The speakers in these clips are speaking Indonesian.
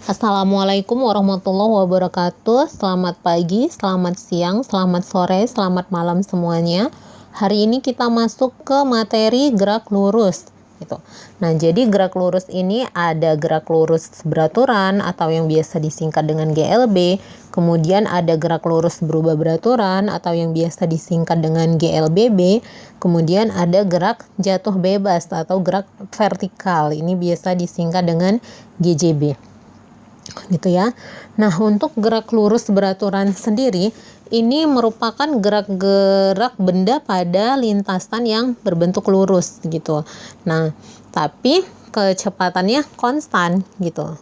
Assalamualaikum warahmatullahi wabarakatuh. Selamat pagi, selamat siang, selamat sore, selamat malam semuanya. Hari ini kita masuk ke materi gerak lurus gitu. Nah, jadi gerak lurus ini ada gerak lurus beraturan atau yang biasa disingkat dengan GLB. Kemudian ada gerak lurus berubah beraturan atau yang biasa disingkat dengan GLBB. Kemudian ada gerak jatuh bebas atau gerak vertikal. Ini biasa disingkat dengan GJB. Gitu ya. Nah, untuk gerak lurus beraturan sendiri ini merupakan gerak-gerak benda pada lintasan yang berbentuk lurus gitu. Nah, tapi kecepatannya konstan gitu.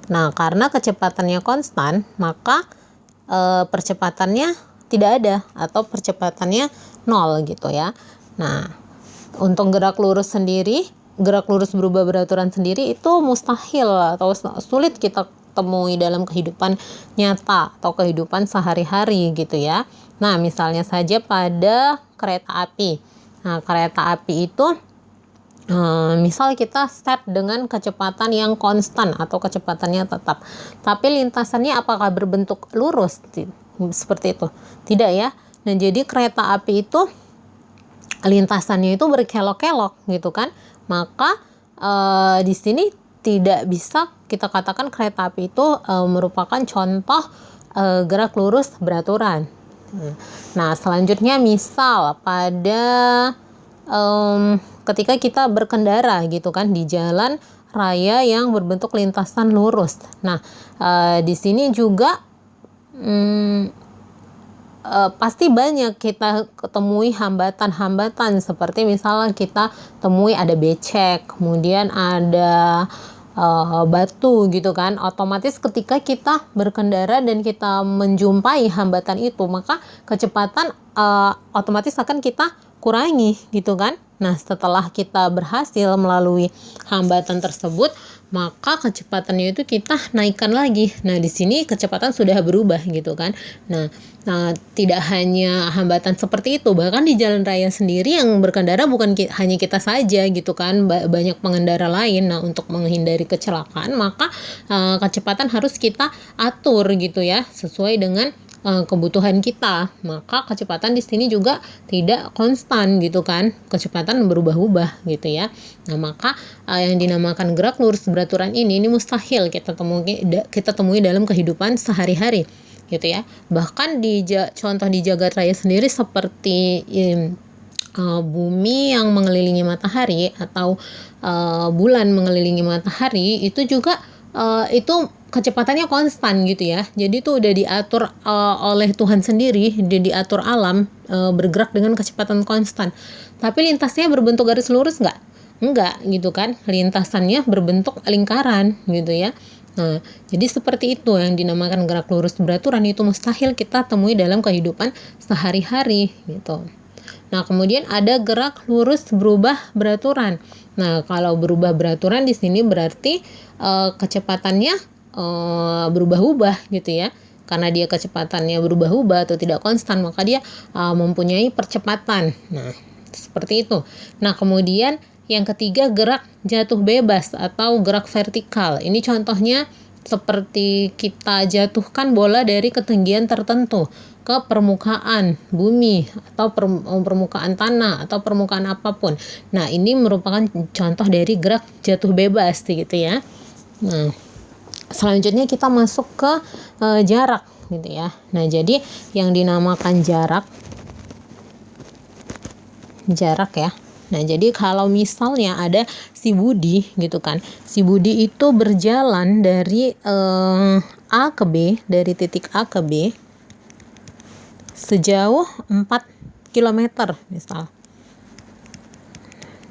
Nah, karena kecepatannya konstan, maka percepatannya tidak ada atau percepatannya 0 gitu ya. Nah, untuk gerak lurus sendiri, gerak lurus berubah beraturan sendiri itu mustahil atau sulit kita temui dalam kehidupan nyata atau kehidupan sehari-hari gitu ya. Nah, misalnya saja pada kereta api. Nah, kereta api itu misal kita set dengan kecepatan yang konstan atau kecepatannya tetap. Tapi lintasannya apakah berbentuk lurus? Seperti itu. Tidak ya. Nah, jadi kereta api itu lintasannya itu berkelok-kelok gitu kan. Maka di sini tidak bisa kita katakan kereta api itu merupakan contoh gerak lurus beraturan. Nah, selanjutnya misal pada ketika kita berkendara gitu kan di jalan raya yang berbentuk lintasan lurus. Nah, di sini juga pasti banyak kita ketemui hambatan-hambatan seperti misalnya kita temui ada becek, kemudian ada batu gitu kan. Otomatis ketika kita berkendara dan kita menjumpai hambatan itu, maka kecepatan otomatis akan kita kurangi gitu kan. Nah, setelah kita berhasil melalui hambatan tersebut, maka kecepatannya itu kita naikkan lagi. Nah, di sini kecepatan sudah berubah gitu kan. Nah, tidak hanya hambatan seperti itu, bahkan di jalan raya sendiri yang berkendara bukan hanya kita saja gitu kan, banyak pengendara lain. Nah, untuk menghindari kecelakaan, maka kecepatan harus kita atur gitu ya, sesuai dengan kebutuhan kita. Maka kecepatan di sini juga tidak konstan gitu kan, kecepatan berubah-ubah gitu ya. Nah, maka yang dinamakan gerak lurus beraturan ini mustahil kita temui dalam kehidupan sehari-hari gitu ya. Bahkan contoh di jagat raya sendiri seperti bumi yang mengelilingi matahari atau bulan mengelilingi matahari itu juga itu kecepatannya konstan gitu ya. Jadi itu udah diatur oleh Tuhan sendiri, diatur alam bergerak dengan kecepatan konstan. Tapi lintasnya berbentuk garis lurus nggak? Enggak gitu kan. Lintasannya berbentuk lingkaran gitu ya. Nah, jadi seperti itu yang dinamakan gerak lurus beraturan itu mustahil kita temui dalam kehidupan sehari-hari gitu. Nah, kemudian ada gerak lurus berubah beraturan. Nah, kalau berubah beraturan di sini berarti kecepatannya berubah-ubah gitu ya. Karena dia kecepatannya berubah-ubah atau tidak konstan, maka dia mempunyai percepatan. Nah, seperti itu. Nah, kemudian yang ketiga gerak jatuh bebas atau gerak vertikal. Ini contohnya seperti kita jatuhkan bola dari ketinggian tertentu ke permukaan bumi atau permukaan tanah atau permukaan apapun. Nah, ini merupakan contoh dari gerak jatuh bebas gitu ya. Nah, selanjutnya kita masuk ke jarak gitu ya. Nah, jadi yang dinamakan jarak ya. Nah, jadi kalau misalnya ada si Budi gitu kan. Si Budi itu berjalan dari A ke B, dari titik A ke B sejauh 4 km misal.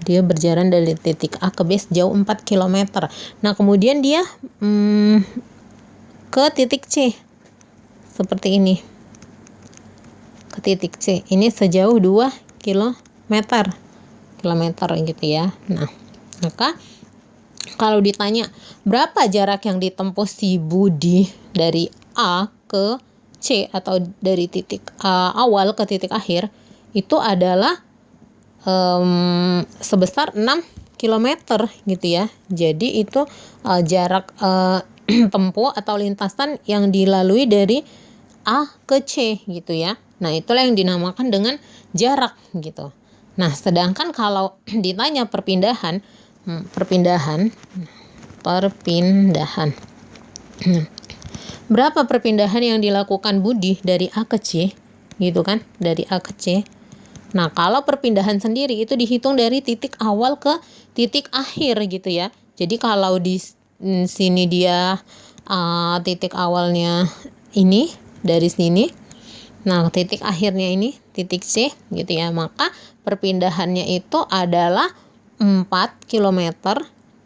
Dia berjalan dari titik A ke B sejauh 4 km. Nah, kemudian dia ke titik C. Seperti ini. Ke titik C. Ini sejauh 2 kilometer gitu ya. Nah, maka kalau ditanya berapa jarak yang ditempuh si Budi dari A ke C atau dari titik awal ke titik akhir, itu adalah sebesar 6 km gitu ya. Jadi itu jarak tempuh atau lintasan yang dilalui dari A ke C gitu ya. Nah, itulah yang dinamakan dengan jarak gitu. Nah, sedangkan kalau ditanya perpindahan. Berapa perpindahan yang dilakukan Budi dari A ke C gitu kan, dari A ke C. Nah, kalau perpindahan sendiri itu dihitung dari titik awal ke titik akhir gitu ya. Jadi kalau di sini dia titik awalnya ini dari sini, nah titik akhirnya ini titik C gitu ya, maka perpindahannya itu adalah 4 km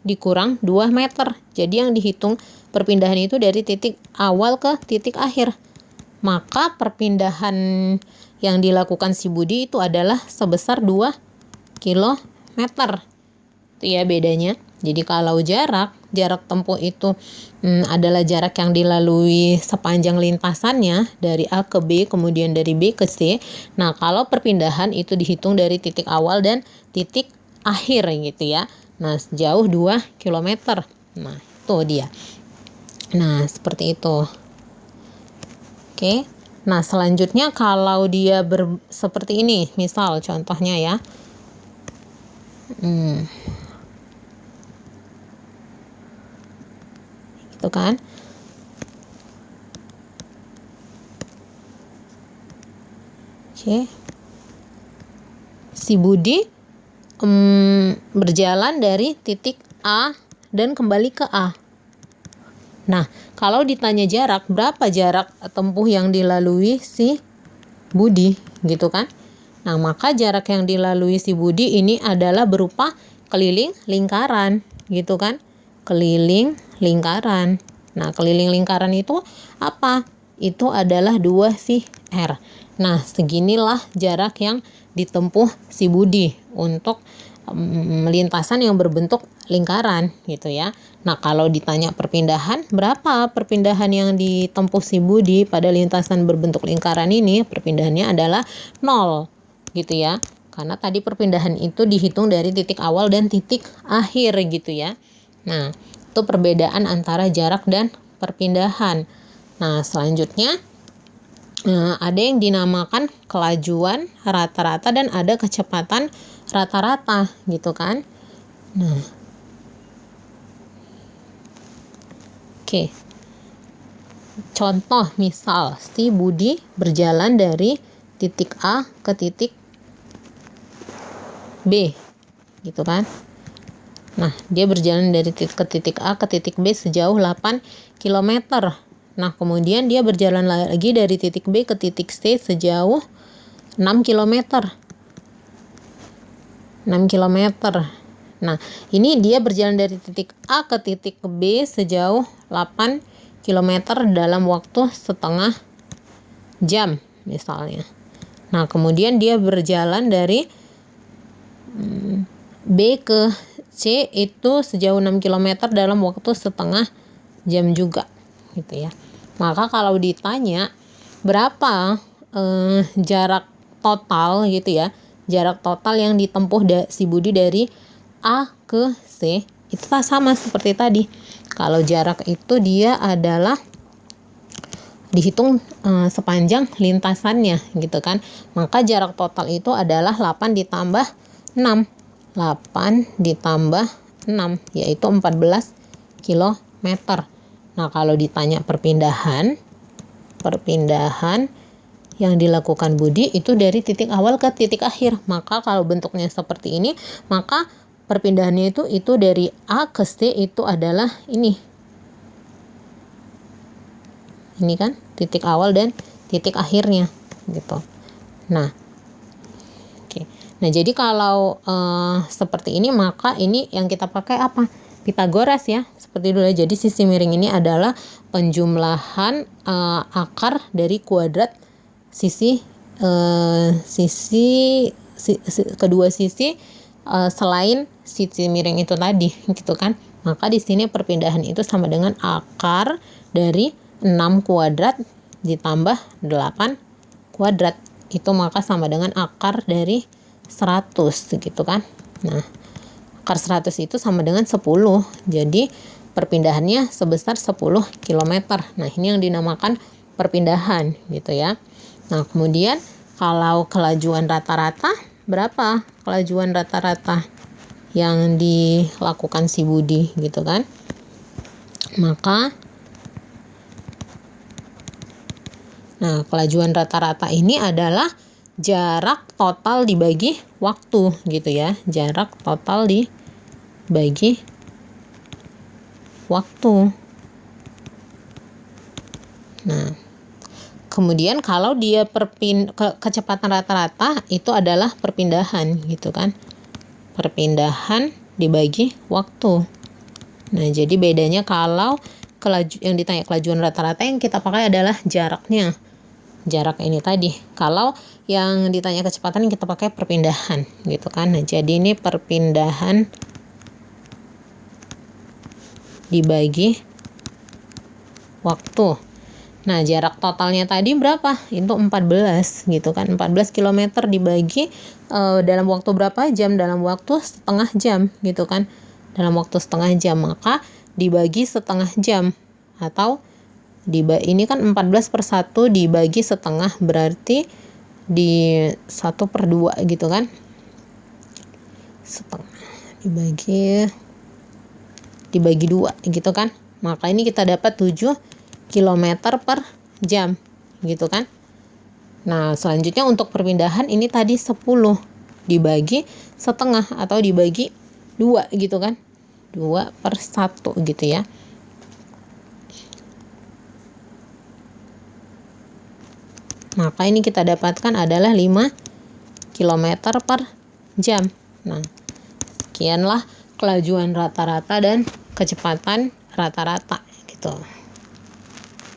dikurang 2 meter. Jadi yang dihitung perpindahan itu dari titik awal ke titik akhir. Maka perpindahan yang dilakukan si Budi itu adalah sebesar 2 km. Itu ya bedanya. Jadi kalau jarak tempuh itu adalah jarak yang dilalui sepanjang lintasannya dari A ke B, kemudian dari B ke C. Nah, kalau perpindahan itu dihitung dari titik awal dan titik akhir gitu ya. Nah, sejauh 2 km. Nah, itu dia. Nah, seperti itu. Oke. Nah, selanjutnya kalau dia seperti ini, misal contohnya ya. Gitu kan. Oke. Si Budi berjalan dari titik A dan kembali ke A. Nah, kalau ditanya jarak, berapa jarak tempuh yang dilalui si Budi gitu kan. Nah, maka jarak yang dilalui si Budi ini adalah berupa keliling lingkaran gitu kan. Keliling lingkaran. Nah, keliling lingkaran itu apa? Itu adalah 2 pi r. Nah, seginilah jarak yang ditempuh si Budi untuk lintasan yang berbentuk lingkaran gitu ya. Nah, kalau ditanya perpindahan, berapa perpindahan yang ditempuh si Budi pada lintasan berbentuk lingkaran ini? Perpindahannya adalah 0 gitu ya. Karena tadi perpindahan itu dihitung dari titik awal dan titik akhir gitu ya. Nah, itu perbedaan antara jarak dan perpindahan. Nah, selanjutnya ada yang dinamakan kelajuan rata-rata dan ada kecepatan rata-rata gitu kan. Nah, oke. Contoh misal si Budi berjalan dari titik A ke titik B gitu kan. Nah, dia berjalan dari ke titik A ke titik B sejauh 8 km. Nah, kemudian dia berjalan lagi dari titik B ke titik C sejauh 6 km. 6 km. Nah, ini dia berjalan dari titik A ke titik B sejauh 8 km dalam waktu setengah jam misalnya. Nah, kemudian dia berjalan dari B ke C itu sejauh 6 km dalam waktu setengah jam juga gitu ya. Maka kalau ditanya berapa jarak total gitu ya, jarak total yang ditempuh si Budi dari A ke C itu sama seperti tadi. Kalau jarak itu dia adalah dihitung sepanjang lintasannya gitu kan. Maka jarak total itu adalah 8 ditambah 6. 8 ditambah 6 yaitu 14 km. Nah, kalau ditanya perpindahan yang dilakukan Budi itu dari titik awal ke titik akhir. Maka kalau bentuknya seperti ini, maka perpindahannya itu dari A ke C itu adalah ini. Ini kan titik awal dan titik akhirnya gitu. Nah, oke. Nah, jadi kalau seperti ini, maka ini yang kita pakai apa? Pitagoras ya. Seperti dulu. Jadi sisi miring ini adalah penjumlahan akar dari kuadrat kedua sisi selain sisi miring itu tadi gitu kan. Maka di sini perpindahan itu sama dengan akar dari 6 kuadrat ditambah 8 kuadrat. Itu maka sama dengan akar dari 100 gitu kan. Nah, akar 100 itu sama dengan 10. Jadi perpindahannya sebesar 10 km. Nah, ini yang dinamakan perpindahan gitu ya. Nah, kemudian kalau kelajuan rata-rata, berapa kelajuan rata-rata yang dilakukan si Budi gitu kan? Maka kelajuan rata-rata ini adalah jarak total dibagi waktu gitu ya. Jarak total dibagi waktu. Nah, kemudian kalau dia kecepatan rata-rata itu adalah perpindahan gitu kan. Perpindahan dibagi waktu. Nah, jadi bedanya kalau yang ditanya kelajuan rata-rata, yang kita pakai adalah jaraknya. Jarak ini tadi. Kalau yang ditanya kecepatan, yang kita pakai perpindahan gitu kan. Nah, jadi ini perpindahan dibagi waktu. Nah, jarak totalnya tadi berapa? Itu 14 gitu kan. 14 km dibagi dalam waktu berapa jam? Dalam waktu setengah jam gitu kan. Dalam waktu setengah jam, maka dibagi setengah jam. Atau ini kan 14/1 dibagi setengah, berarti di 1/2 gitu kan. Setengah dibagi 2 gitu kan. Maka ini kita dapat 7 km per jam gitu kan. Nah, selanjutnya untuk perpindahan ini tadi 10 dibagi setengah atau dibagi 2 gitu kan. 2/1 gitu ya. Maka ini kita dapatkan adalah 5 km per jam. Nah, sekianlah kelajuan rata-rata dan kecepatan rata-rata gitu.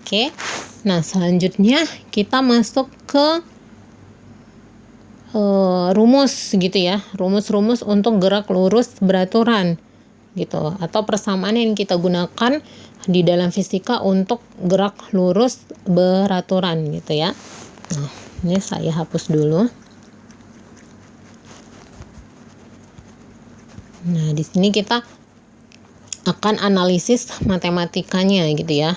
Oke. Nah, selanjutnya kita masuk ke rumus gitu ya. Rumus-rumus untuk gerak lurus beraturan gitu, atau persamaan yang kita gunakan di dalam fisika untuk gerak lurus beraturan gitu ya. Nah, ini saya hapus dulu. Nah, di sini kita akan analisis matematikanya gitu ya.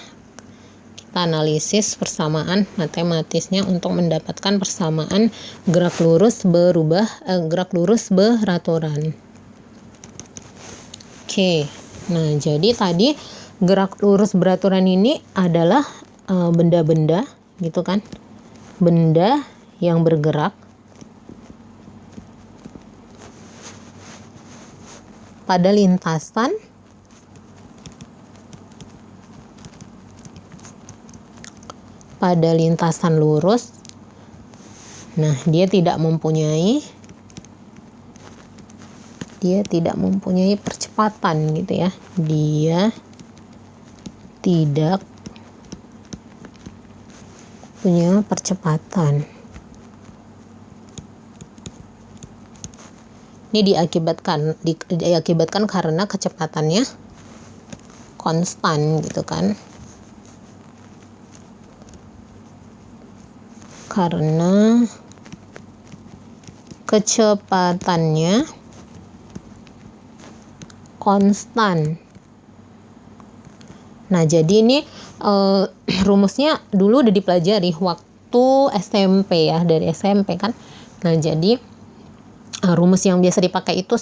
Kita analisis persamaan matematisnya untuk mendapatkan persamaan gerak lurus beraturan. Oke. Nah, jadi tadi gerak lurus beraturan ini adalah benda-benda gitu kan. Benda yang bergerak pada lintasan lurus. Nah, dia tidak mempunyai percepatan gitu ya. Dia tidak punya percepatan. Ini diakibatkan karena kecepatannya konstan gitu kan. Karena kecepatannya konstan. Nah, jadi ini rumusnya dulu udah dipelajari waktu SMP ya, dari SMP kan. Nah, jadi rumus yang biasa dipakai itu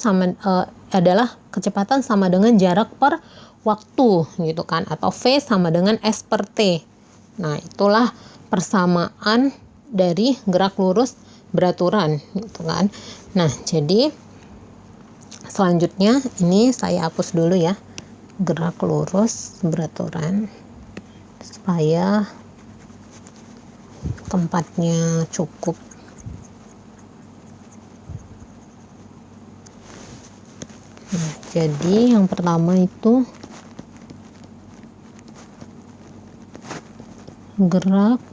adalah kecepatan sama dengan jarak per waktu gitu kan, atau V sama dengan S per T. Nah, itulah persamaan dari gerak lurus beraturan gitu kan. Nah, jadi selanjutnya ini saya hapus dulu ya, gerak lurus beraturan, supaya tempatnya cukup. Nah, jadi yang pertama itu gerak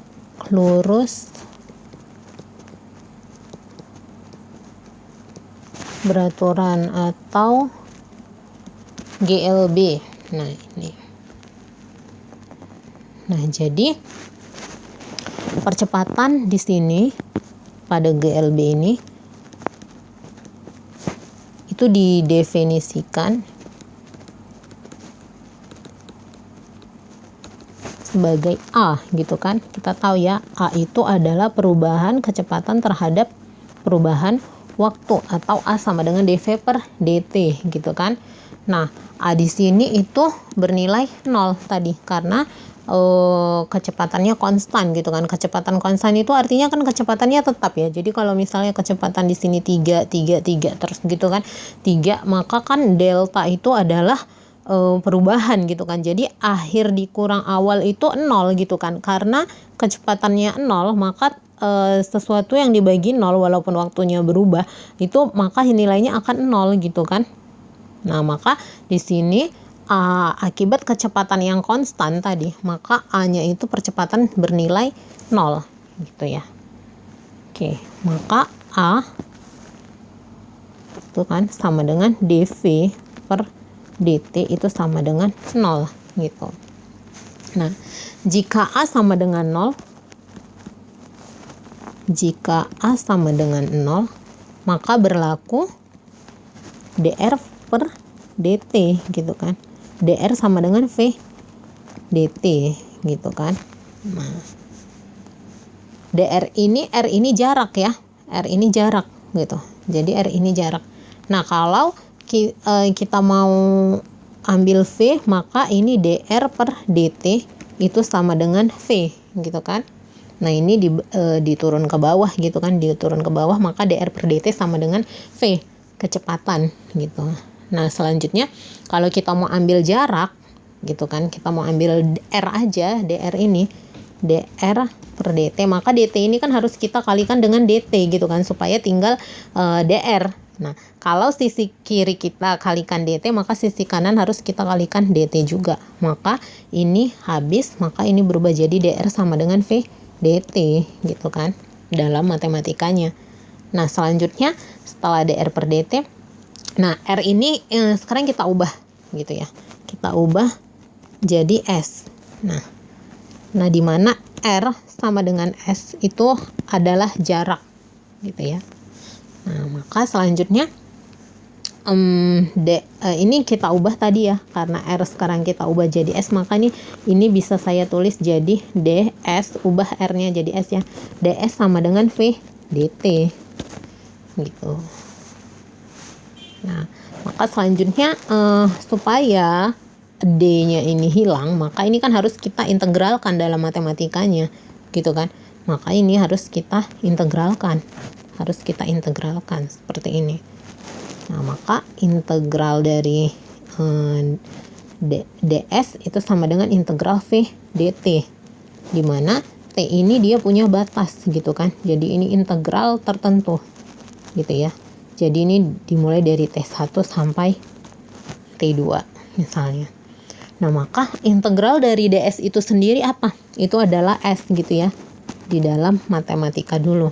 lurus beraturan atau GLB. Nah, ini. Nah, jadi percepatan di sini pada GLB ini itu didefinisikan sebagai A gitu kan. Kita tahu ya, A itu adalah perubahan kecepatan terhadap perubahan waktu, atau A sama dengan dV per dt gitu kan. Nah, A di sini itu bernilai 0 tadi karena kecepatannya konstan gitu kan. Kecepatan konstan itu artinya kan kecepatannya tetap ya. Jadi kalau misalnya kecepatan di sini 3 terus gitu kan, 3, maka kan delta itu adalah perubahan gitu kan. Jadi akhir dikurang awal itu 0 gitu kan. Karena kecepatannya 0, maka sesuatu yang dibagi 0 walaupun waktunya berubah itu maka nilainya akan 0 gitu kan. Nah, maka di sini akibat kecepatan yang konstan tadi, maka A-nya itu percepatan bernilai 0 gitu ya. Oke, maka A itu kan sama dengan dV per dt itu sama dengan 0 gitu. Nah, jika A sama dengan 0, maka berlaku dr per dt gitu kan. dr sama dengan v dt gitu kan. Nah, dr ini, r ini jarak ya, r ini jarak gitu. Jadi r ini jarak. Nah, kalau kita mau ambil v, maka ini dr per dt itu sama dengan v gitu kan. Nah, ini diturun ke bawah gitu kan, diturun ke bawah, maka dr per dt sama dengan v, kecepatan gitu. Nah, selanjutnya kalau kita mau ambil jarak gitu kan, kita mau ambil r aja, dr ini, dr per dt, maka dt ini kan harus kita kalikan dengan dt gitu kan, supaya tinggal dr. Nah, kalau sisi kiri kita kalikan dt, maka sisi kanan harus kita kalikan dt juga. Maka ini habis, maka ini berubah jadi dr sama dengan v dt gitu kan, dalam matematikanya. Nah, selanjutnya setelah dr per dt, nah, R ini sekarang kita ubah gitu ya. Kita ubah jadi S. Nah, di mana R sama dengan S itu adalah jarak gitu ya. Nah, maka selanjutnya ini kita ubah tadi ya, karena R sekarang kita ubah jadi S, maka ini bisa saya tulis jadi ds, ubah R-nya jadi S ya. ds sama dengan V dt gitu. Nah, maka selanjutnya supaya D-nya ini hilang, maka ini kan harus kita integralkan dalam matematikanya gitu kan. Maka ini harus kita integralkan, seperti ini. Nah, maka integral dari ds itu sama dengan integral v dt, di mana t ini dia punya batas gitu kan. Jadi ini integral tertentu gitu ya. Jadi ini dimulai dari T1 sampai T2 misalnya. Nah, maka integral dari ds itu sendiri apa? Itu adalah S gitu ya, di dalam matematika dulu.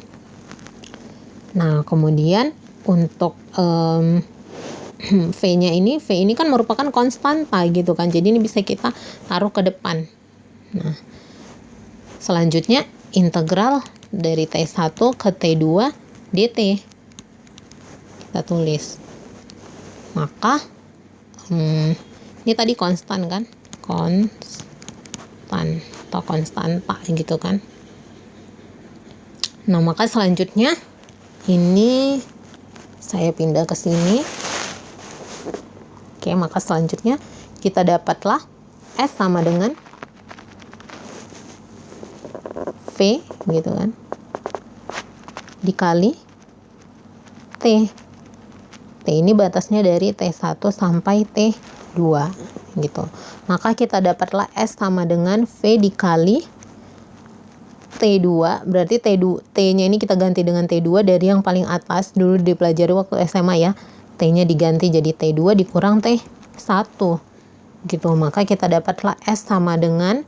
Nah, kemudian untuk V ini kan merupakan konstanta gitu kan. Jadi ini bisa kita taruh ke depan. Nah, selanjutnya integral dari T1 ke T2 dt. Kita tulis. Maka ini tadi konstan kan, konstan atau konstanta gitu kan. Nah, maka selanjutnya ini saya pindah ke sini. Oke, maka selanjutnya kita dapatlah S sama dengan V gitu kan, dikali T. T ini batasnya dari T1 sampai T2 gitu. Maka kita dapatlah S sama dengan V dikali T2, berarti T-nya ini kita ganti dengan T2 dari yang paling atas, dulu dipelajari waktu SMA ya. T-nya diganti jadi T2 dikurang T1 gitu. Maka kita dapatlah S sama dengan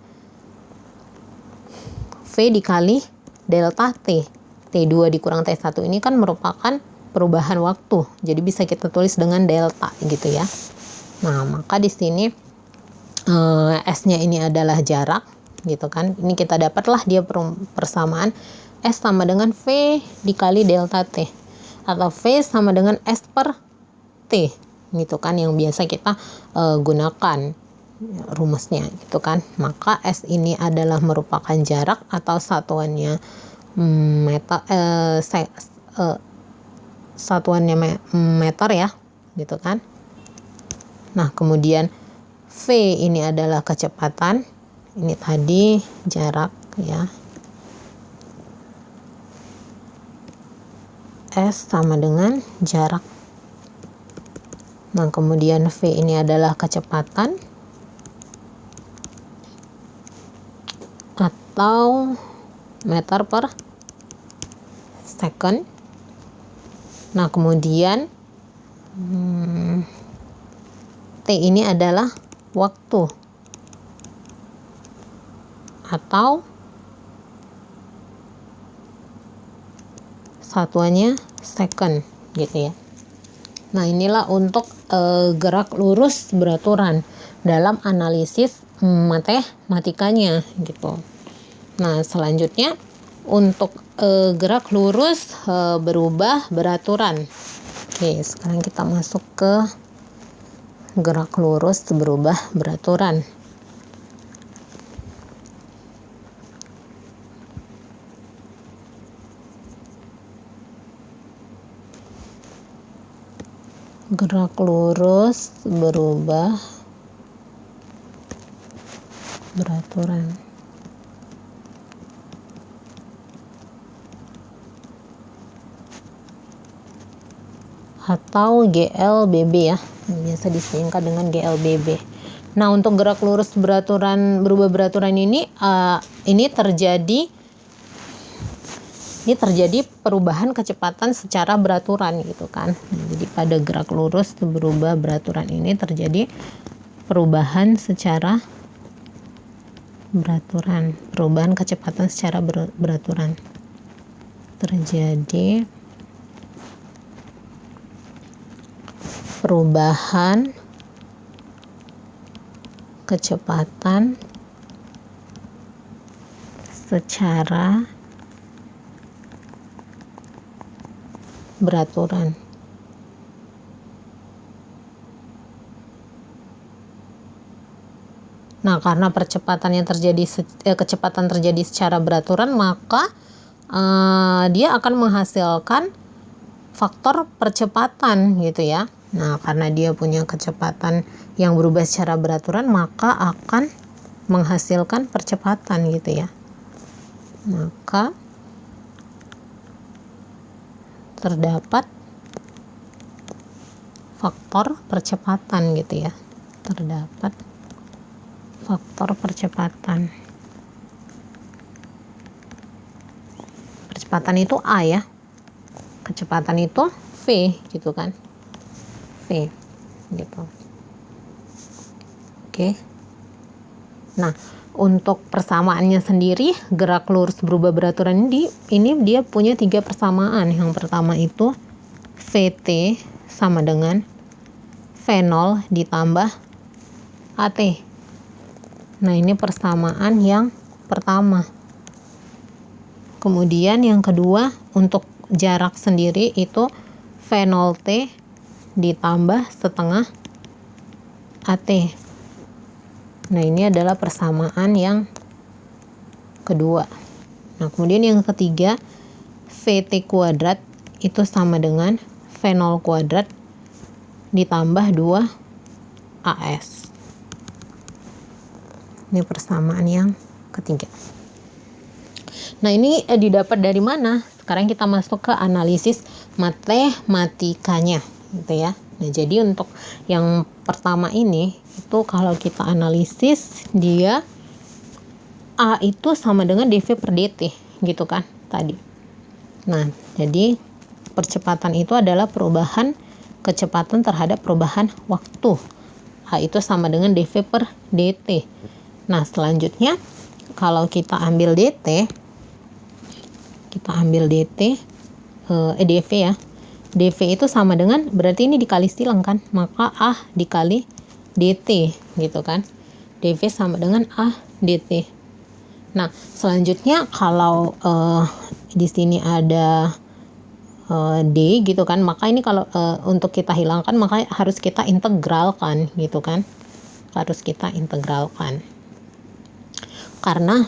V dikali delta T. T2 dikurang T1 ini kan merupakan perubahan waktu. Jadi bisa kita tulis dengan delta gitu ya. Nah, maka di sini S-nya ini adalah jarak gitu kan. Ini kita dapatlah dia persamaan S sama dengan V dikali delta T, atau V sama dengan S per T gitu kan, yang biasa kita gunakan rumusnya gitu kan. Maka S ini adalah merupakan jarak atau satuannya meter ya gitu kan. Nah kemudian V ini adalah kecepatan, ini tadi jarak ya. S sama dengan jarak. Nah kemudian V ini adalah kecepatan atau meter per second. Nah kemudian T ini adalah waktu atau satuannya second gitu ya. Nah inilah untuk gerak lurus beraturan dalam analisis matematikanya gitu. Nah selanjutnya untuk gerak lurus berubah beraturan. Oke, sekarang kita masuk ke gerak lurus berubah beraturan. Gerak lurus berubah beraturan. Atau GLBB ya, biasa disingkat dengan GLBB. Nah untuk gerak lurus beraturan berubah beraturan ini terjadi perubahan kecepatan secara beraturan gitu kan. Jadi pada gerak lurus berubah beraturan ini terjadi perubahan secara beraturan, perubahan kecepatan secara beraturan. Terjadi perubahan kecepatan secara beraturan. Nah, karena kecepatan terjadi secara beraturan, maka dia akan menghasilkan faktor percepatan gitu ya. Nah, karena dia punya kecepatan yang berubah secara beraturan, maka akan menghasilkan percepatan gitu ya. Maka terdapat faktor percepatan gitu ya. Terdapat faktor percepatan. Percepatan itu A ya. Kecepatan itu V gitu kan. V gitu. Oke. Nah, untuk persamaannya sendiri, gerak lurus berubah beraturan ini dia punya 3 persamaan. Yang pertama itu VT sama dengan V0 ditambah AT. Nah, ini persamaan yang pertama. Kemudian yang kedua, untuk jarak sendiri itu V0T ditambah setengah AT. Nah, ini adalah persamaan yang kedua. Nah, kemudian yang ketiga, VT kuadrat itu sama dengan V0 kuadrat ditambah 2 AS. Ini persamaan yang ketiga. Nah, ini didapat dari mana? Sekarang kita masuk ke analisis matematikanya gitu ya. Nah, jadi untuk yang pertama ini itu kalau kita analisis, dia A itu sama dengan dV per dt gitu kan tadi. Nah, jadi percepatan itu adalah perubahan kecepatan terhadap perubahan waktu. A itu sama dengan dV per dt. Nah, selanjutnya kalau kita ambil dt, dV ya. dV itu sama dengan, berarti ini dikali silang kan, maka A dikali dt gitu kan. dV sama dengan A dt. Nah, selanjutnya kalau di sini ada D gitu kan, maka ini kalau untuk kita hilangkan maka harus kita integralkan gitu kan. harus kita integralkan. Karena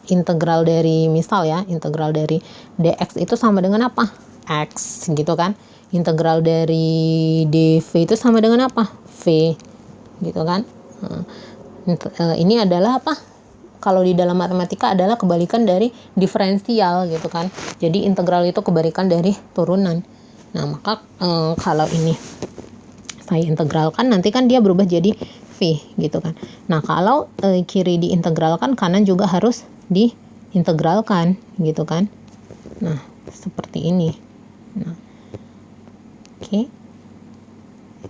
integral dari misal ya, integral dari dx itu sama dengan apa? X gitu kan. Integral dari dv itu sama dengan apa? V gitu kan. Ini adalah apa? Kalau di dalam matematika adalah kebalikan dari diferensial gitu kan. Jadi integral itu kebalikan dari turunan. Nah, maka kalau ini saya integralkan, nanti kan dia berubah jadi V gitu kan. Nah, kalau kiri diintegralkan, kanan juga harus diintegralkan gitu kan. Nah, seperti ini. Nah, oke.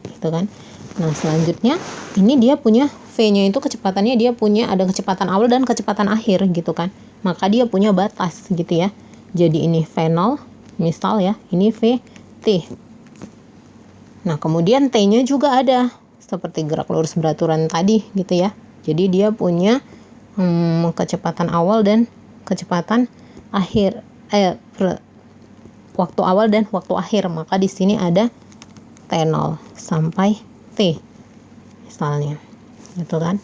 Gitu kan. Nah, selanjutnya ini dia punya V-nya itu kecepatannya, dia punya ada kecepatan awal dan kecepatan akhir gitu kan. Maka dia punya batas gitu ya. Jadi ini V0 misal ya, ini VT. Nah, kemudian T-nya juga ada seperti gerak lurus beraturan tadi gitu ya. Jadi dia punya kecepatan awal dan kecepatan akhir, waktu awal dan waktu akhir. Maka di sini ada T0 sampai T misalnya gitu kan.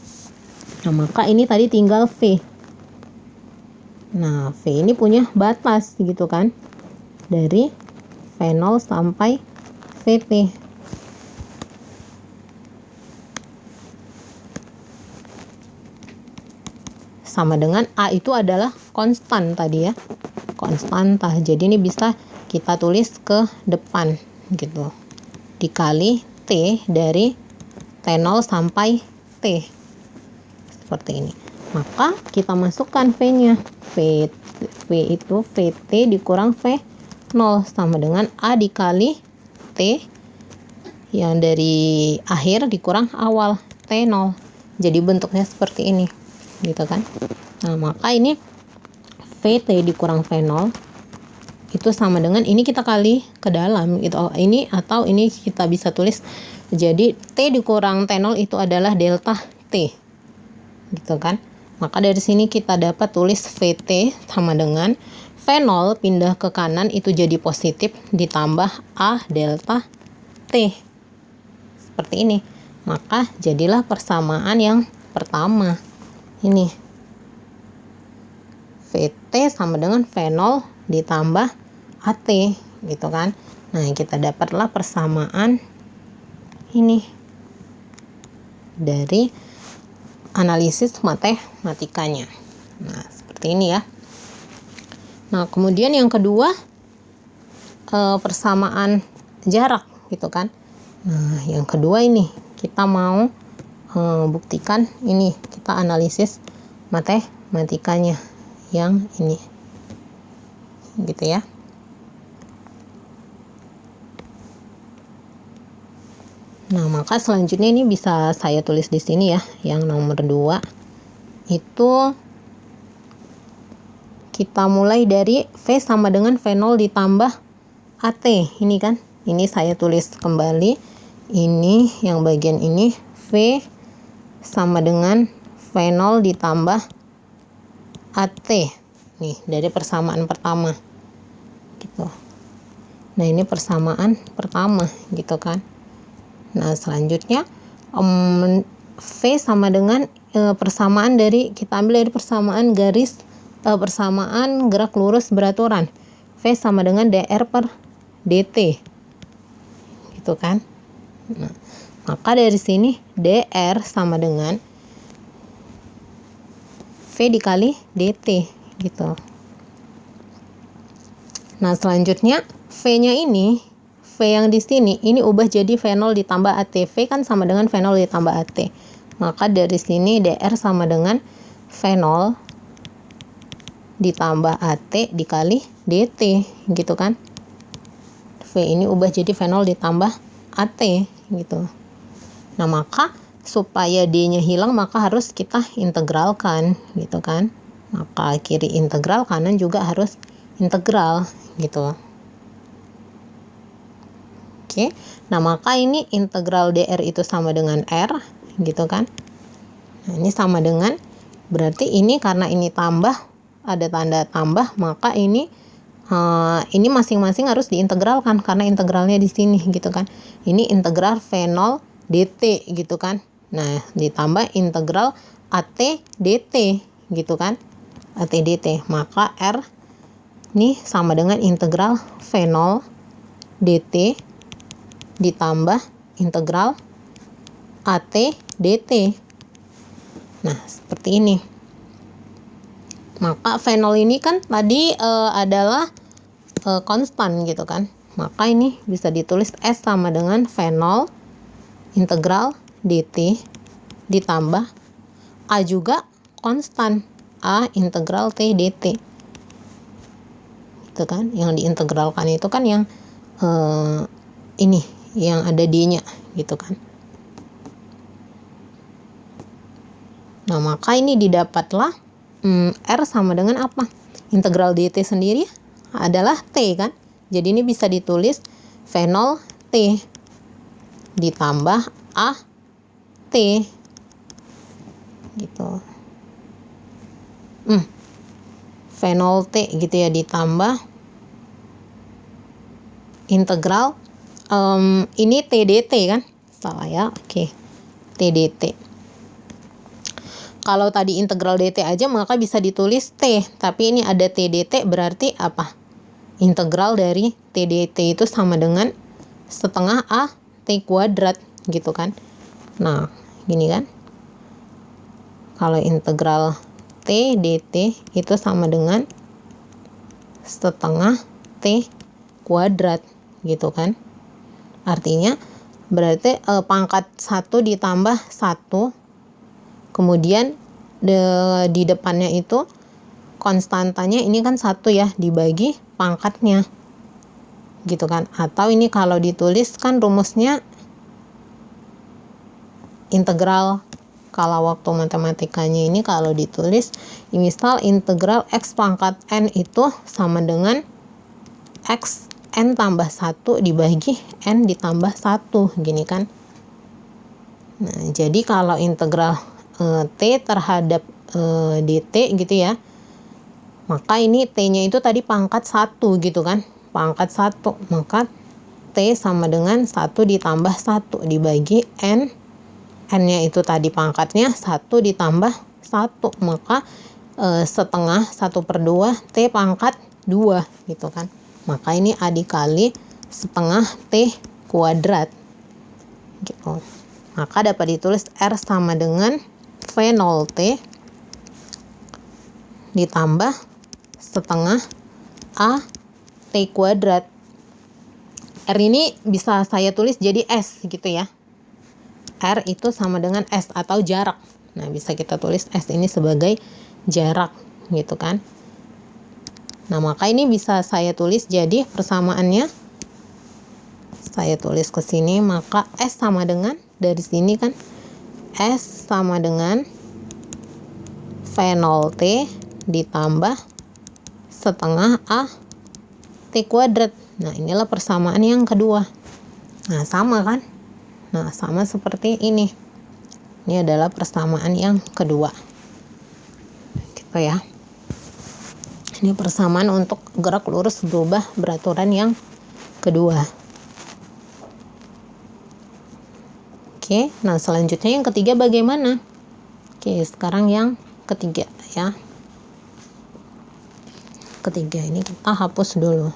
Nah, maka ini tadi tinggal V. Nah, V ini punya batas gitu kan, dari V0 sampai VT. Sama dengan A itu adalah konstan tadi ya, konstanta. Jadi ini bisa kita tulis ke depan gitu, dikali T dari T0 sampai T seperti ini. Maka kita masukkan V-nya. V itu VT dikurang V0 sama dengan A dikali T yang dari akhir dikurang awal T0. Jadi bentuknya seperti ini gitu kan. Nah, maka ini VT dikurang V0 itu sama dengan ini kita kali ke dalam gitu. Ini atau ini kita bisa tulis jadi T dikurang T0 itu adalah delta T gitu kan. Maka dari sini kita dapat tulis VT sama dengan V0 pindah ke kanan itu jadi positif ditambah A delta T seperti ini. Maka jadilah persamaan yang pertama ini, VT sama dengan V0 ditambah AT gitu kan. Nah, kita dapatlah persamaan ini dari analisis matematikanya. Nah, seperti ini ya. Nah, kemudian yang kedua persamaan jarak gitu kan. Nah, yang kedua ini kita mau buktikan ini, kita analisis matematikanya yang ini gitu ya. Nah, maka selanjutnya ini bisa saya tulis di sini ya, yang nomor 2 itu kita mulai dari V sama dengan V0 ditambah AT ini kan. Ini saya tulis kembali, ini yang bagian ini V sama dengan V0 ditambah AT nih dari persamaan pertama gitu. Nah, ini persamaan pertama gitu kan. Nah, selanjutnya V sama dengan persamaan dari, kita ambil dari persamaan garis persamaan gerak lurus beraturan. V sama dengan dr per dt gitu kan. Nah, maka dari sini dr sama dengan V dikali dt gitu. Nah, selanjutnya V-nya ini, V yang di sini ini ubah jadi V0 ditambah AT. V kan sama dengan V0 ditambah AT. Maka dari sini dr sama dengan V0 ditambah AT dikali dt gitu kan. V ini ubah jadi V0 ditambah AT gitu. Nah, maka supaya D-nya hilang maka harus kita integralkan gitu kan. Maka kiri integral, kanan juga harus integral gitu. Oke. Nah, maka ini integral dr itu sama dengan R gitu kan. Nah, ini sama dengan, berarti ini karena ini tambah, ada tanda tambah, maka ini masing-masing harus diintegralkan karena integralnya di sini gitu kan. Ini integral V0 dt gitu kan. Nah, ditambah integral AT dt gitu kan. AT dt, maka R ini sama dengan integral V0 dt ditambah integral AT dt. Nah, seperti ini. Maka V0 ini kan tadi adalah konstan gitu kan. Maka ini bisa ditulis S sama dengan V0 integral dt ditambah A juga konstan, A integral T dt. Itu kan, yang diintegralkan itu kan yang ini, yang ada D-nya gitu kan. Nah, maka ini didapatlah R sama dengan apa? Integral dt sendiri adalah T kan. Jadi ini bisa ditulis V0 T ditambah A T gitu. V0 T gitu ya, ditambah integral ini T dt kan. Salah ya. Oke. T dt. Kalau tadi integral dt aja maka bisa ditulis T, tapi ini ada T dt berarti apa? Integral dari T dt itu sama dengan setengah A T kuadrat gitu kan. Nah, gini kan. Kalau integral T dt itu sama dengan setengah T kuadrat gitu kan. Artinya berarti pangkat 1 ditambah 1, kemudian di depannya itu konstantanya ini kan 1 ya, dibagi pangkatnya gitu kan. Atau ini kalau ditulis kan rumusnya integral. Kalau waktu matematikanya ini kalau ditulis misal integral x pangkat n itu sama dengan x n tambah 1 dibagi n ditambah 1 gini kan. Nah, jadi kalau integral T terhadap dt gitu ya, maka ini T-nya itu tadi pangkat 1 gitu kan, pangkat 1, maka T sama dengan 1 ditambah 1 dibagi N, N-nya itu tadi pangkatnya 1 ditambah 1, maka setengah 1/2 T pangkat 2 gitu kan, maka ini A dikali setengah T kuadrat gitu. Maka dapat ditulis R sama dengan V0 T ditambah setengah A T kuadrat. R ini bisa saya tulis jadi S gitu ya. R itu sama dengan S atau jarak. Nah, bisa kita tulis S ini sebagai jarak gitu kan. Nah, maka ini bisa saya tulis jadi persamaannya. Saya tulis ke sini, maka S sama dengan dari sini kan S sama dengan V0 T ditambah setengah A T kuadrat. Nah, inilah persamaan yang kedua. Nah, sama kan? Nah, sama seperti ini. Ini adalah persamaan yang kedua. Gitu ya. Ini persamaan untuk gerak lurus berubah beraturan yang kedua. Oke, nah selanjutnya yang ketiga bagaimana? Oke, sekarang yang ketiga ya. Ketiga ini kita hapus dulu.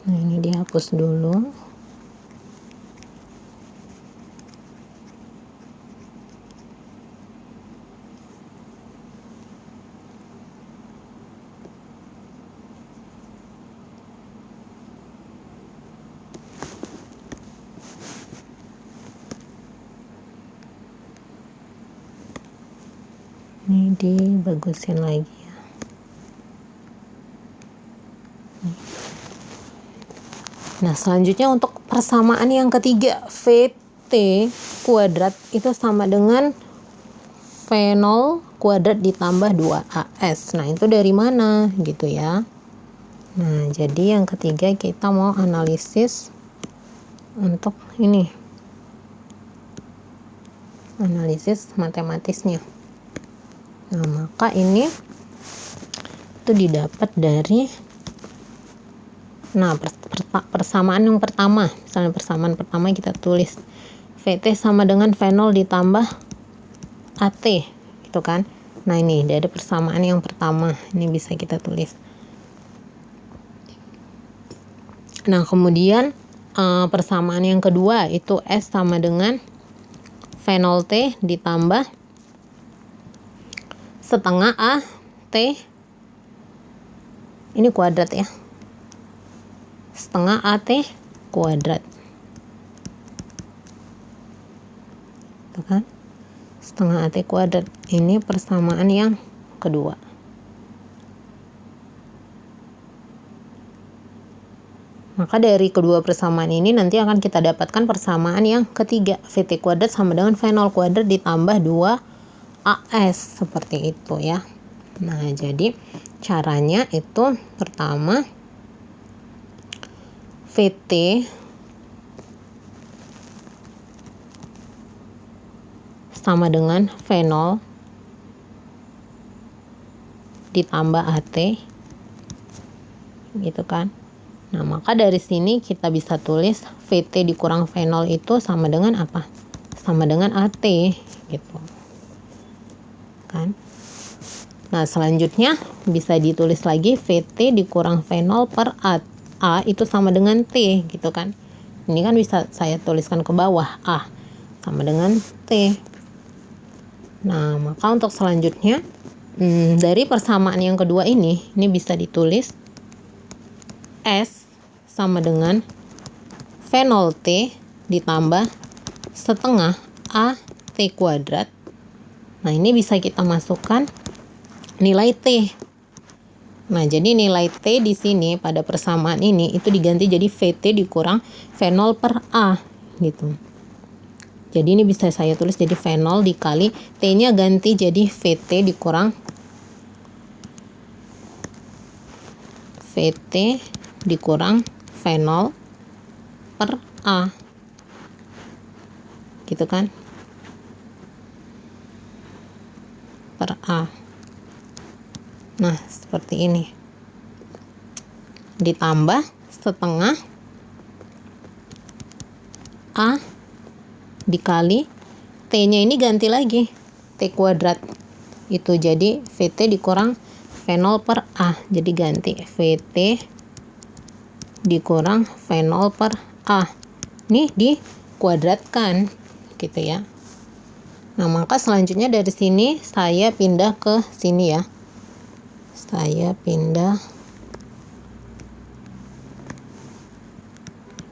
Nah, ini dihapus dulu. Ini dibagusin lagi ya. Nah, selanjutnya untuk persamaan yang ketiga, VT kuadrat itu sama dengan V0 kuadrat ditambah 2AS. Nah, itu dari mana gitu ya. Nah, jadi yang ketiga kita mau analisis untuk ini. Analisis matematisnya. Nah, maka ini itu didapat dari, nah persamaan yang pertama, misalnya persamaan pertama kita tulis VT sama dengan fenol ditambah AT gitu kan. Nah ini dari persamaan yang pertama, ini bisa kita tulis. Nah kemudian persamaan yang kedua itu S sama dengan fenol T ditambah setengah A T, ini kuadrat ya, setengah AT kuadrat, tuh kan, setengah AT kuadrat. Ini persamaan yang kedua. Maka dari kedua persamaan ini nanti akan kita dapatkan persamaan yang ketiga, VT kuadrat sama dengan fenol kuadrat ditambah 2AS, seperti itu ya. Nah jadi caranya itu pertama VT sama dengan fenol ditambah AT gitu kan. Nah maka dari sini kita bisa tulis VT dikurang fenol itu sama dengan apa? Sama dengan AT gitu kan. Nah selanjutnya bisa ditulis lagi VT dikurang fenol per A itu sama dengan T gitu kan. Ini kan bisa saya tuliskan ke bawah, A sama dengan T. Nah maka untuk selanjutnya dari persamaan yang kedua ini bisa ditulis S sama dengan fenol T ditambah setengah AT kuadrat. Nah ini bisa kita masukkan nilai T. Nah jadi nilai T di sini pada persamaan ini itu diganti jadi VT dikurang fenol per A gitu. Jadi ini bisa saya tulis jadi fenol dikali T-nya ganti jadi VT dikurang fenol per A gitu kan, per A. Nah seperti ini, ditambah setengah A dikali T-nya ini ganti lagi T kuadrat itu jadi VT dikurang fenol per A, jadi ganti VT dikurang fenol per A, ini dikuadratkan gitu ya. Nah maka selanjutnya dari sini saya pindah ke sini ya, saya pindah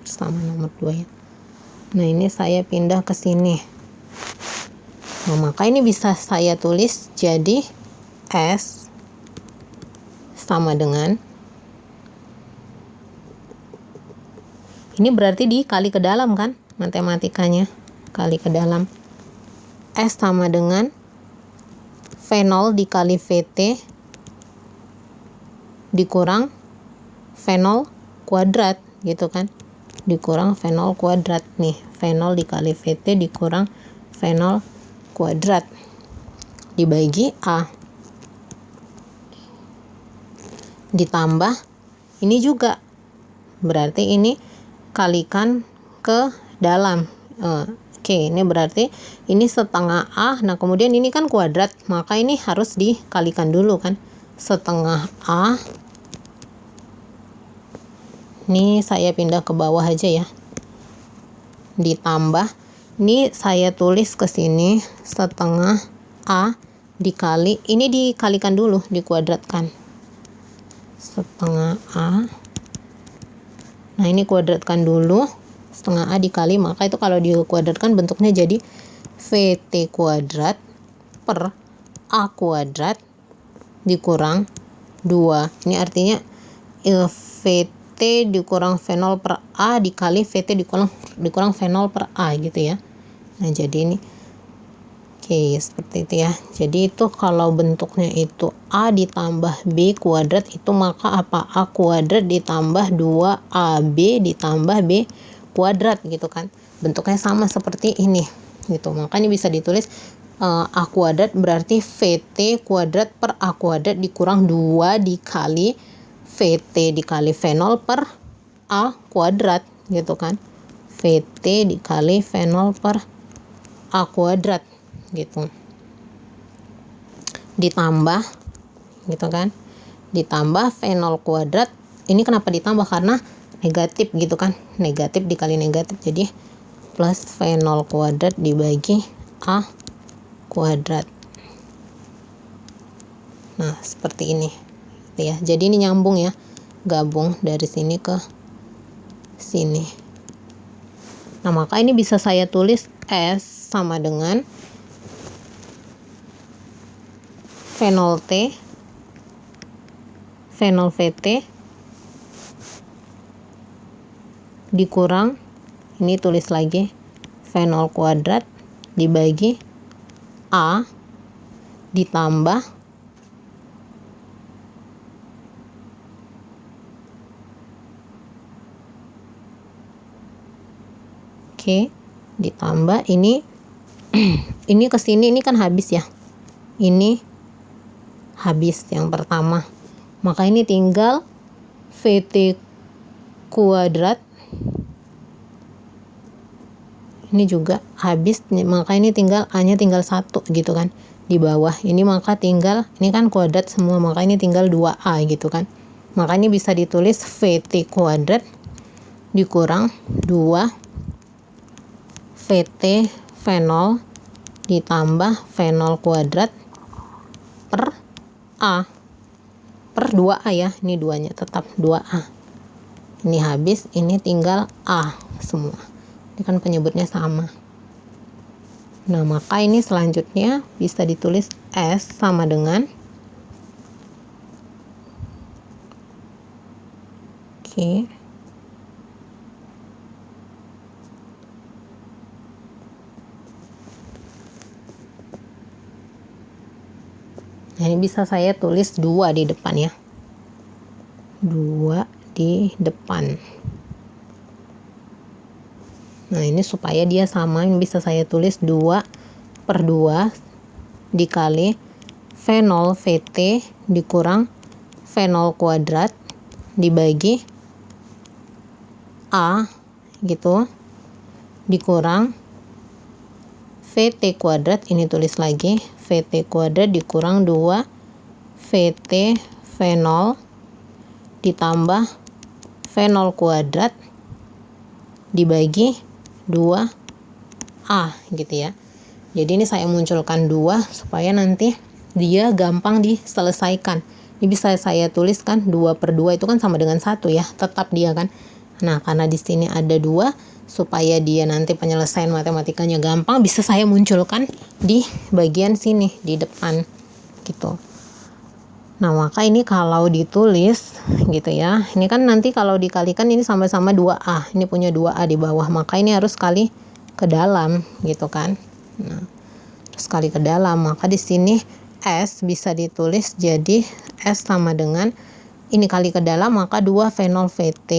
sama nomor 2 ya. Nah ini saya pindah ke sini. Nah maka ini bisa saya tulis jadi S sama dengan, ini berarti dikali ke dalam kan, matematikanya kali ke dalam. S sama dengan fenol dikali VT dikurang fenol kuadrat gitu kan, dikurang fenol kuadrat. Nih fenol dikali VT dikurang fenol kuadrat dibagi A, ditambah ini juga berarti ini kalikan ke dalam. Oke, ini berarti ini setengah A. Nah kemudian ini kan kuadrat, maka ini harus dikalikan dulu kan, setengah A. Ini saya pindah ke bawah aja ya, ditambah ini saya tulis ke sini setengah A dikali, ini dikalikan dulu, dikuadratkan setengah A. Nah ini kuadratkan dulu, setengah A dikali, maka itu kalau dikuadratkan bentuknya jadi VT kuadrat per A kuadrat dikurang 2. Ini artinya VT dikurang fenol per A dikali VT dikurang fenol per A gitu ya. Nah jadi ini oke seperti itu ya. Jadi itu kalau bentuknya itu A ditambah B kuadrat itu maka apa? A kuadrat ditambah 2AB ditambah B kuadrat gitu kan. Bentuknya sama seperti ini gitu. Makanya bisa ditulis A kuadrat berarti VT kuadrat per A kuadrat dikurang 2 dikali VT dikali V0 per A kuadrat gitu kan. VT dikali V0 per A kuadrat gitu. Ditambah gitu kan. Ditambah V0 kuadrat. Ini kenapa ditambah? Karena negatif gitu kan. Negatif dikali negatif jadi plus V0 kuadrat dibagi A kuadrat. Nah, seperti ini. Gitu ya. Jadi ini nyambung ya. Gabung dari sini ke sini. Nah, maka ini bisa saya tulis S sama dengan V0T V0 VT dikurang, ini tulis lagi V0 kuadrat dibagi A ditambah ditambah ini ini ke sini, ini kan habis ya, ini habis yang pertama, maka ini tinggal VT kuadrat, ini juga habis, maka ini tinggal A nya tinggal 1 gitu kan di bawah. Ini maka tinggal, ini kan kuadrat semua, maka ini tinggal 2A gitu kan. Maka ini bisa ditulis VT kuadrat dikurang 2 VT V0 ditambah V0 kuadrat per A per 2A ya, ini 2 nya tetap 2A. Ini habis, ini tinggal A semua. Ini kan penyebutnya sama. Nah, maka ini selanjutnya bisa ditulis S sama dengan Nah, ini bisa saya tulis 2 di depan ya. 2 di depan. Nah, ini supaya dia sama, ini bisa saya tulis 2 per 2 dikali V0 VT dikurang V0 kuadrat dibagi A gitu dikurang VT kuadrat, ini tulis lagi VT kuadrat dikurang 2 VT V0 ditambah V0 kuadrat dibagi 2A gitu ya. Jadi ini saya munculkan 2 supaya nanti dia gampang diselesaikan. Ini bisa saya tuliskan 2 per 2 itu kan sama dengan 1 ya, tetap dia kan. Nah, karena di sini ada 2, supaya dia nanti penyelesaian matematikanya gampang, bisa saya munculkan di bagian sini di depan gitu. Nah, maka ini kalau ditulis gitu ya, ini kan nanti kalau dikalikan ini sama-sama 2A, ini punya 2A di bawah, maka ini harus kali ke dalam gitu kan. Nah, terus kali ke dalam, maka di sini S bisa ditulis jadi S sama dengan ini kali ke dalam, maka 2 V0 VT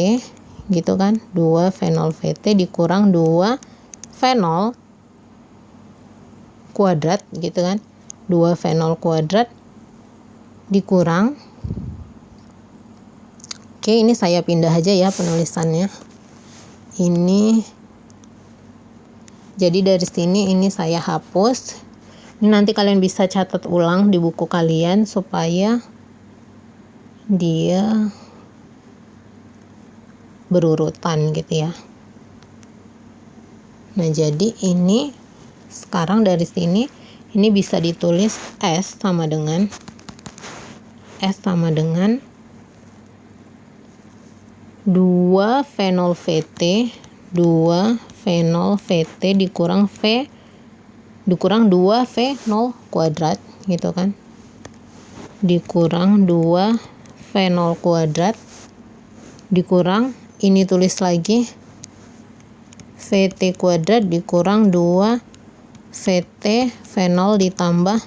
gitu kan, 2 V0 VT dikurang 2 V0 kuadrat gitu kan, 2 V0 kuadrat dikurang, ini saya pindah aja ya penulisannya, ini jadi dari sini ini saya hapus. Ini nanti kalian bisa catat ulang di buku kalian supaya dia berurutan gitu ya. Nah, jadi ini sekarang dari sini ini bisa ditulis S sama dengan 2 V0 VT 2 V0 VT dikurang 2 V0 kuadrat gitu kan, dikurang 2 V0 kuadrat dikurang, ini tulis lagi VT kuadrat dikurang 2 VT V0 ditambah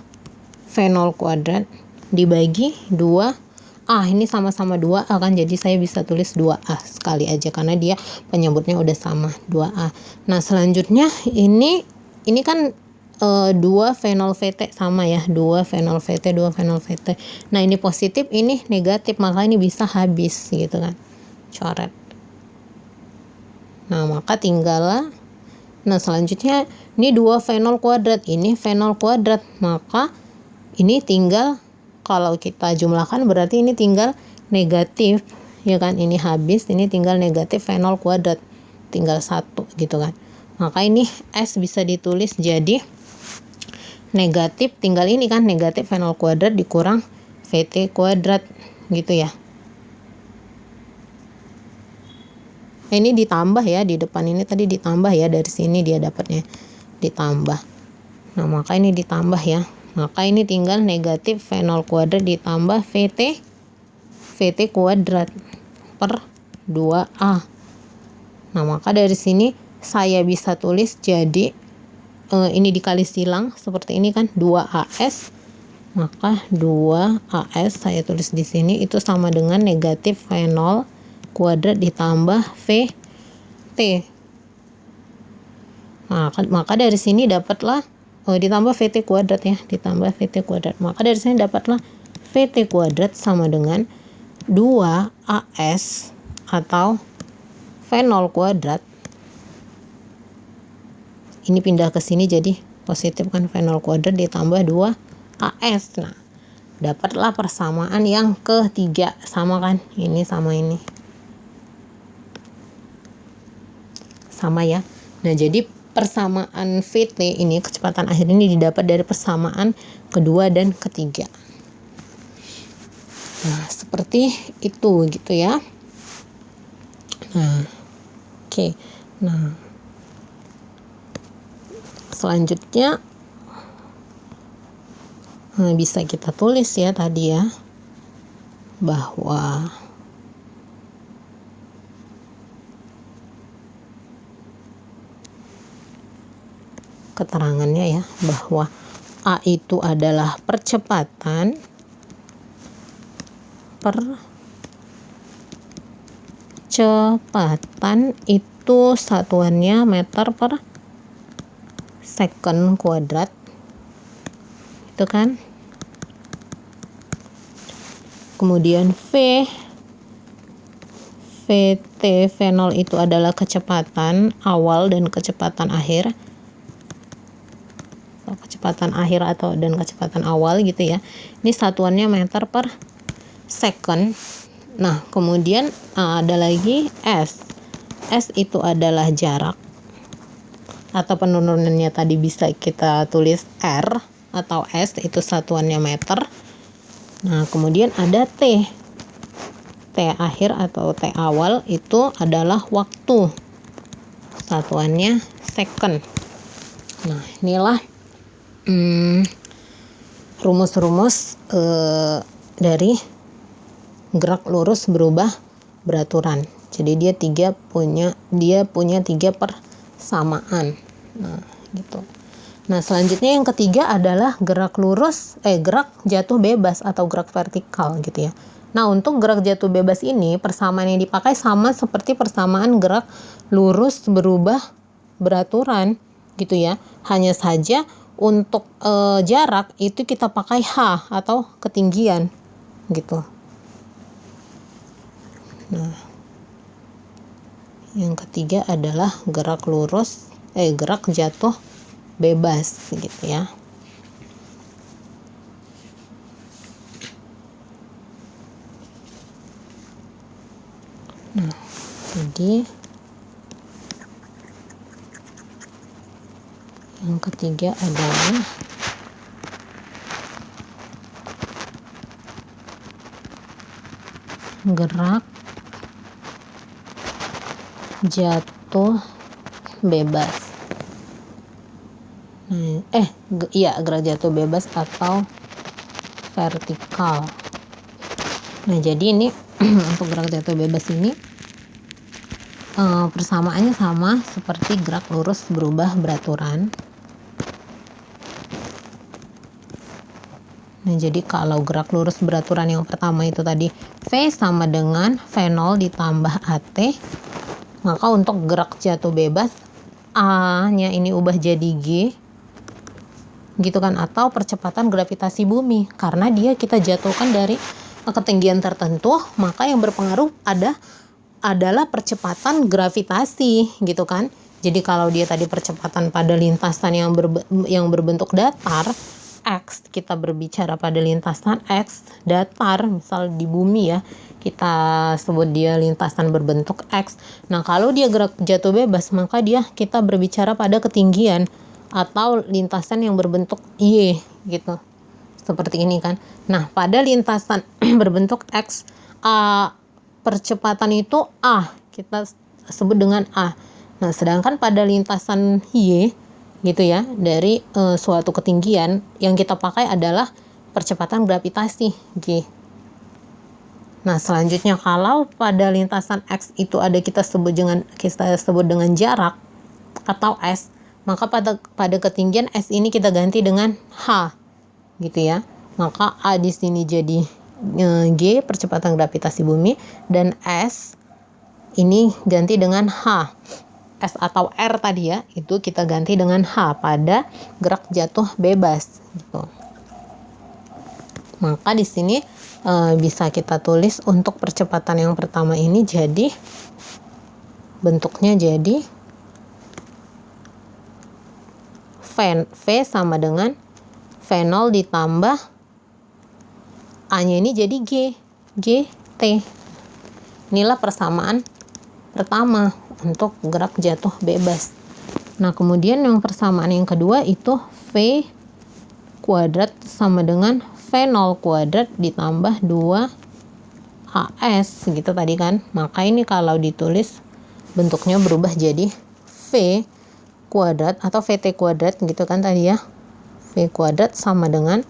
V0 kuadrat dibagi 2A. Ini sama-sama 2A kan, jadi saya bisa tulis 2A sekali aja karena dia penyebutnya udah sama 2A. Nah, selanjutnya ini kan 2 fenol VT sama ya, 2 fenol VT, 2 fenol VT. Nah ini positif, ini negatif, maka ini bisa habis gitu kan, coret. Nah maka tinggal, nah selanjutnya ini 2 fenol kuadrat, ini fenol kuadrat, maka ini tinggal kalau kita jumlahkan berarti ini tinggal negatif ya kan, ini habis, ini tinggal negatif fenol kuadrat, tinggal 1 gitu kan. Maka ini S bisa ditulis jadi negatif, tinggal ini kan negatif fenol kuadrat dikurang VT kuadrat gitu ya. Ini ditambah ya, di depan ini tadi ditambah ya, dari sini dia dapatnya ditambah. Nah maka ini ditambah ya, maka ini tinggal negatif fenol kuadrat ditambah VT kuadrat per 2A. Nah maka dari sini saya bisa tulis jadi ini dikali silang seperti ini kan, 2AS, maka 2AS saya tulis di sini itu sama dengan negatif fenol kuadrat ditambah VT. Maka dari sini dapatlah ditambah VT kuadrat ya, ditambah VT kuadrat. Maka dari sini dapatlah VT kuadrat sama dengan 2AS atau fenol kuadrat. Ini pindah ke sini jadi positif kan, fenol kuadrat ditambah 2AS. Nah, dapatlah persamaan yang ketiga, sama kan? Ini sama ini. Sama ya. Nah, jadi persamaan VT ini, kecepatan akhir ini didapat dari persamaan kedua dan ketiga. Nah, seperti itu gitu ya. Nah, oke. Nah, selanjutnya bisa kita tulis ya tadi ya, bahwa keterangannya ya, bahwa A itu adalah percepatan itu satuannya meter per second kuadrat itu kan. Kemudian VT fenol itu adalah kecepatan awal dan kecepatan akhir, dan kecepatan awal gitu ya. Ini satuannya meter per second. Nah kemudian ada lagi S itu adalah jarak, atau penurunannya tadi bisa kita tulis R atau S, itu satuannya meter. Nah kemudian ada T akhir atau T awal itu adalah waktu, satuannya second. Nah inilah rumus-rumus dari gerak lurus berubah beraturan. Jadi dia punya 3 persamaan. Nah, gitu. Nah, selanjutnya yang ketiga adalah gerak jatuh bebas atau gerak vertikal gitu ya. Nah, untuk gerak jatuh bebas ini persamaan yang dipakai sama seperti persamaan gerak lurus berubah beraturan gitu ya. Hanya saja untuk jarak itu kita pakai H atau ketinggian gitu. Nah, yang ketiga adalah gerak jatuh bebas gitu ya. Nah, jadi yang ketiga adalah gerak jatuh bebas. Gerak jatuh bebas atau vertikal. Nah, jadi ini untuk gerak jatuh bebas ini persamaannya sama seperti gerak lurus berubah beraturan. Nah, jadi kalau gerak lurus beraturan yang pertama itu tadi V sama dengan V0 ditambah AT, maka untuk gerak jatuh bebas A-nya ini ubah jadi G, gitu kan, atau percepatan gravitasi bumi. Karena dia kita jatuhkan dari ketinggian tertentu, maka yang berpengaruh adalah percepatan gravitasi gitu kan. Jadi kalau dia tadi percepatan pada lintasan yang berbentuk datar X, kita berbicara pada lintasan X datar, misal di bumi ya, kita sebut dia lintasan berbentuk X. Nah, kalau dia gerak jatuh bebas, maka kita berbicara pada ketinggian atau lintasan yang berbentuk Y gitu. Seperti ini kan. Nah, pada lintasan berbentuk X, percepatan itu A, kita sebut dengan A. Nah, sedangkan pada lintasan Y gitu ya, dari suatu ketinggian yang kita pakai adalah percepatan gravitasi G. Nah, selanjutnya kalau pada lintasan X itu kita sebut dengan jarak atau S, maka pada ketinggian S ini kita ganti dengan H gitu ya. Maka A di sini jadi G, percepatan gravitasi bumi, dan S ini ganti dengan H. S atau R tadi ya, itu kita ganti dengan H pada gerak jatuh bebas gitu. Maka di sini bisa kita tulis untuk percepatan yang pertama ini jadi bentuknya jadi V sama dengan V0 ditambah A-nya ini jadi GT. Inilah persamaan pertama untuk gerak jatuh bebas. Nah, kemudian yang persamaan yang kedua itu V kuadrat sama dengan V0 kuadrat ditambah 2AS gitu tadi kan. Maka ini kalau ditulis bentuknya berubah jadi V kuadrat atau VT kuadrat gitu kan tadi ya. V kuadrat sama dengan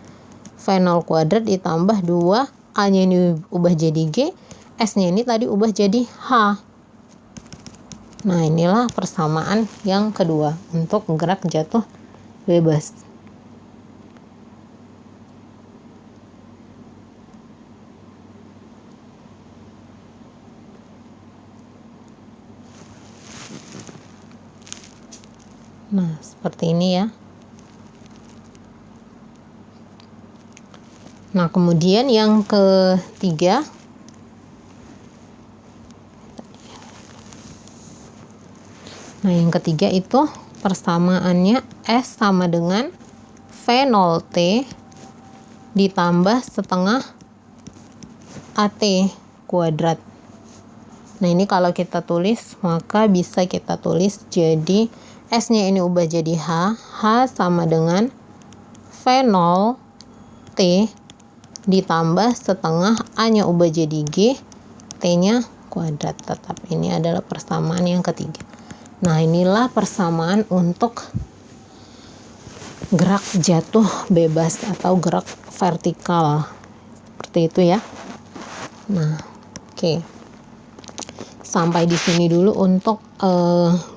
V0 kuadrat ditambah 2, A-nya ini ubah jadi G, S-nya ini tadi ubah jadi H. Nah, inilah persamaan yang kedua untuk gerak jatuh bebas. Nah, seperti ini ya. Nah, kemudian yang ketiga, itu persamaannya S sama dengan V0T ditambah setengah AT kuadrat. Nah, ini kalau kita tulis, maka bisa kita tulis jadi S-nya ini ubah jadi H. H sama dengan V0T ditambah setengah, A-nya ubah jadi G, T-nya kuadrat. Tetap ini adalah persamaan yang ketiga. Nah, inilah persamaan untuk gerak jatuh bebas atau gerak vertikal. Seperti itu ya. Nah, oke. Sampai di sini dulu untuk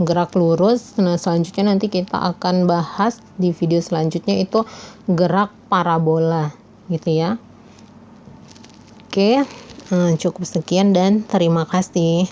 gerak lurus. Nah, selanjutnya nanti kita akan bahas di video selanjutnya itu gerak parabola gitu ya. Oke, cukup sekian dan terima kasih.